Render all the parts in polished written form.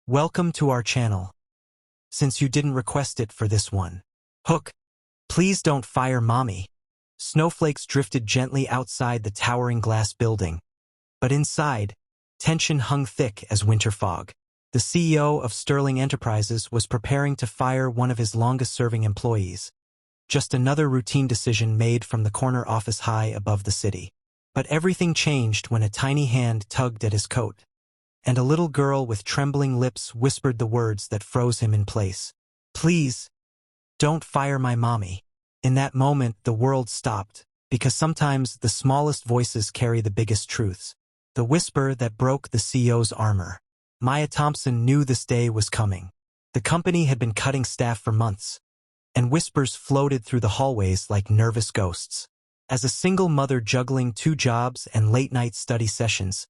Welcome to our channel. Since you didn't request it for this one. Hook. Please don't fire mommy. Snowflakes drifted gently outside the towering glass building. But inside, tension hung thick as winter fog. The CEO of Sterling Enterprises was preparing to fire one of his longest-serving employees. Just another routine decision made from the corner office high above the city. But everything changed when a tiny hand tugged at his coat, and a little girl with trembling lips whispered the words that froze him in place. Please, don't fire my mommy. In that moment, the world stopped, because sometimes the smallest voices carry the biggest truths. The whisper that broke the CEO's armor. Maya Thompson knew this day was coming. The company had been cutting staff for months, and whispers floated through the hallways like nervous ghosts. As a single mother juggling 2 jobs and late-night study sessions,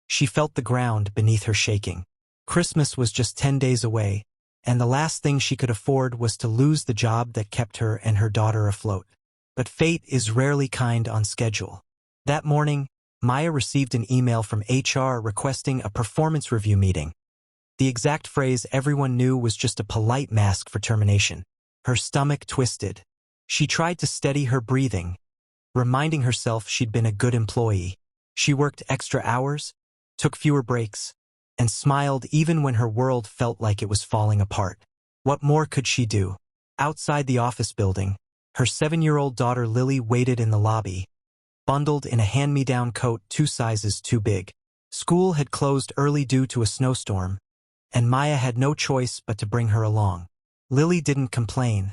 she felt the ground beneath her shaking. Christmas was just 10 days away, and the last thing she could afford was to lose the job that kept her and her daughter afloat. But fate is rarely kind on schedule. That morning, Maya received an email from HR requesting a performance review meeting. The exact phrase everyone knew was just a polite mask for termination. Her stomach twisted. She tried to steady her breathing, reminding herself she'd been a good employee. She worked extra hours, took fewer breaks, and smiled even when her world felt like it was falling apart. What more could she do? Outside the office building, her 7-year-old daughter Lily waited in the lobby, bundled in a hand-me-down coat 2 sizes too big. School had closed early due to a snowstorm, and Maya had no choice but to bring her along. Lily didn't complain.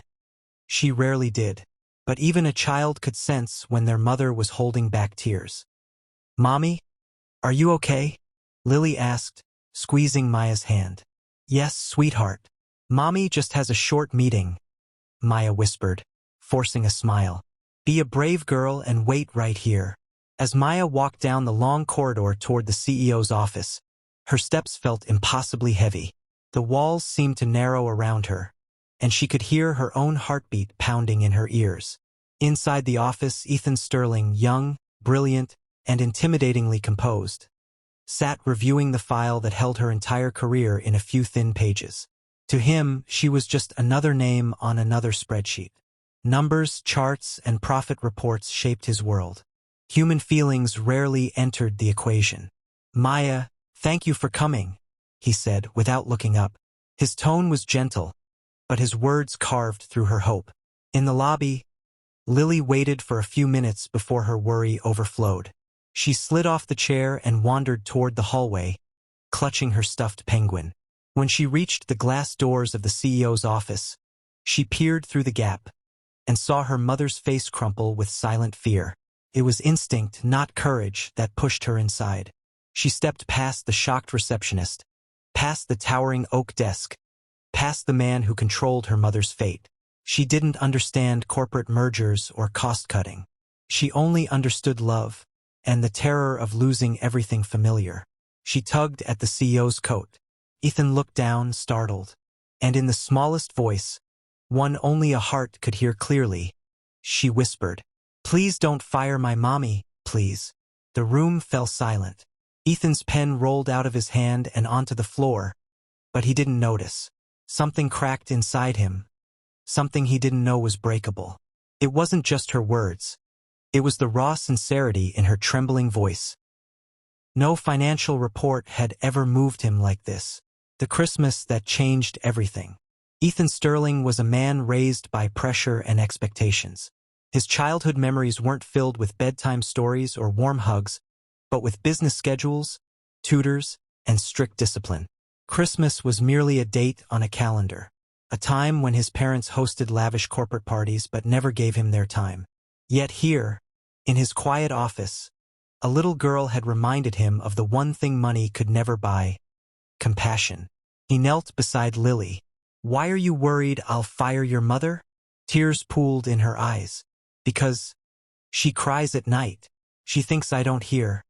She rarely did. But even a child could sense when their mother was holding back tears. Mommy, are you okay? Lily asked, squeezing Maya's hand. Yes, sweetheart. Mommy just has a short meeting, Maya whispered, forcing a smile. Be a brave girl and wait right here. As Maya walked down the long corridor toward the CEO's office, her steps felt impossibly heavy. The walls seemed to narrow around her, and she could hear her own heartbeat pounding in her ears. Inside the office, Ethan Sterling, young, brilliant, and intimidatingly composed, sat reviewing the file that held her entire career in a few thin pages. To him, she was just another name on another spreadsheet. Numbers, charts, and profit reports shaped his world. Human feelings rarely entered the equation. Maya, thank you for coming, he said without looking up. His tone was gentle, but his words carved through her hope. In the lobby, Lily waited for a few minutes before her worry overflowed. She slid off the chair and wandered toward the hallway, clutching her stuffed penguin. When she reached the glass doors of the CEO's office, she peered through the gap and saw her mother's face crumple with silent fear. It was instinct, not courage, that pushed her inside. She stepped past the shocked receptionist, past the towering oak desk, past the man who controlled her mother's fate. She didn't understand corporate mergers or cost-cutting. She only understood love and the terror of losing everything familiar. She tugged at the CEO's coat. Ethan looked down, startled, and in the smallest voice, one only a heart could hear clearly, she whispered, "Please don't fire my mommy, please." The room fell silent. Ethan's pen rolled out of his hand and onto the floor, but he didn't notice. Something cracked inside him. Something he didn't know was breakable. It wasn't just her words. It was the raw sincerity in her trembling voice. No financial report had ever moved him like this. The Christmas that changed everything. Ethan Sterling was a man raised by pressure and expectations. His childhood memories weren't filled with bedtime stories or warm hugs, but with business schedules, tutors, and strict discipline. Christmas was merely a date on a calendar. A time when his parents hosted lavish corporate parties but never gave him their time. Yet here, in his quiet office, a little girl had reminded him of the one thing money could never buy: compassion. He knelt beside Lily. "Why are you worried I'll fire your mother?" Tears pooled in her eyes. "Because she cries at night. She thinks I don't hear.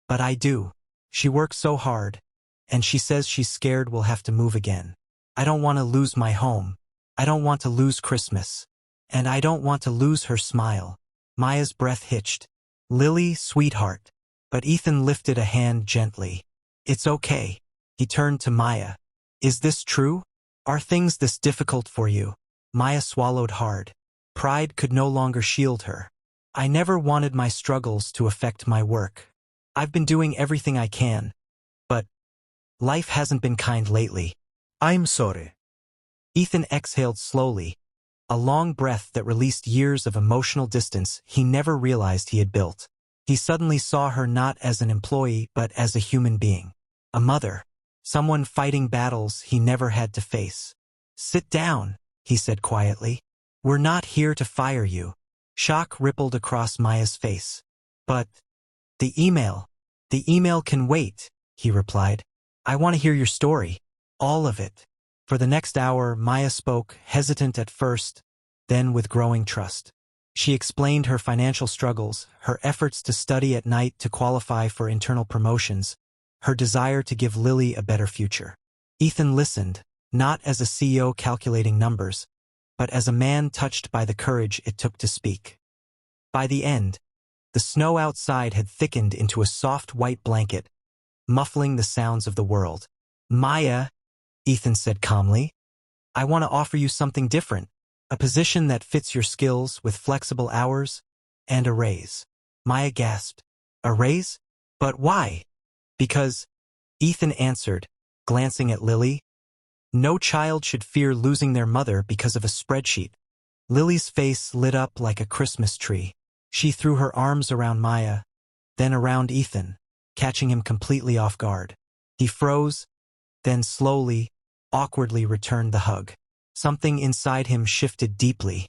But I do. She works so hard, and she says she's scared we'll have to move again. I don't want to lose my home. I don't want to lose Christmas. And I don't want to lose her smile." Maya's breath hitched. "Lily, sweetheart." But Ethan lifted a hand gently. "It's okay." He turned to Maya. Is this true? Are things this difficult for you? Maya swallowed hard. Pride could no longer shield her. I never wanted my struggles to affect my work. I've been doing everything I can. But life hasn't been kind lately. I'm sorry. Ethan exhaled slowly, a long breath that released years of emotional distance he never realized he had built. He suddenly saw her not as an employee but as a human being. A mother. Someone fighting battles he never had to face. Sit down, he said quietly. We're not here to fire you. Shock rippled across Maya's face. But the email can wait, he replied. I want to hear your story. All of it. For the next hour, Maya spoke, hesitant at first, then with growing trust. She explained her financial struggles, her efforts to study at night to qualify for internal promotions, her desire to give Lily a better future. Ethan listened, not as a CEO calculating numbers, but as a man touched by the courage it took to speak. By the end, the snow outside had thickened into a soft white blanket, muffling the sounds of the world. Maya, Ethan said calmly, I want to offer you something different, a position that fits your skills with flexible hours and a raise. Maya gasped. A raise? But why? Because, Ethan answered, glancing at Lily, no child should fear losing their mother because of a spreadsheet. Lily's face lit up like a Christmas tree. She threw her arms around Maya, then around Ethan, catching him completely off guard. He froze, then slowly, awkwardly returned the hug. Something inside him shifted deeply.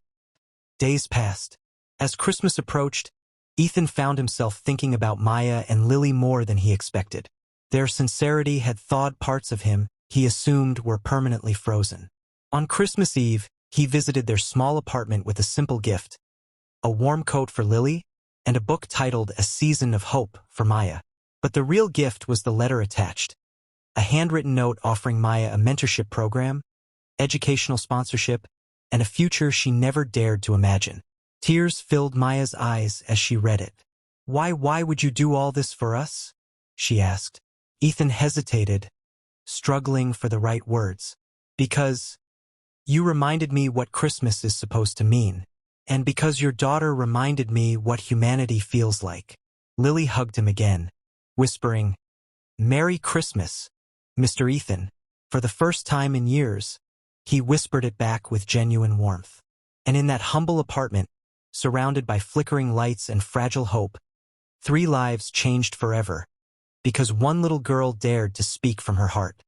Days passed. As Christmas approached, Ethan found himself thinking about Maya and Lily more than he expected. Their sincerity had thawed parts of him he assumed were permanently frozen. On Christmas Eve, he visited their small apartment with a simple gift, a warm coat for Lily, and a book titled A Season of Hope for Maya. But the real gift was the letter attached, a handwritten note offering Maya a mentorship program, educational sponsorship, and a future she never dared to imagine. Tears filled Maya's eyes as she read it. Why would you do all this for us? She asked. Ethan hesitated, struggling for the right words. Because you reminded me what Christmas is supposed to mean, and because your daughter reminded me what humanity feels like. Lily hugged him again, whispering, Merry Christmas, Mr. Ethan. For the first time in years, he whispered it back with genuine warmth. And in that humble apartment, surrounded by flickering lights and fragile hope, 3 lives changed forever, because one little girl dared to speak from her heart.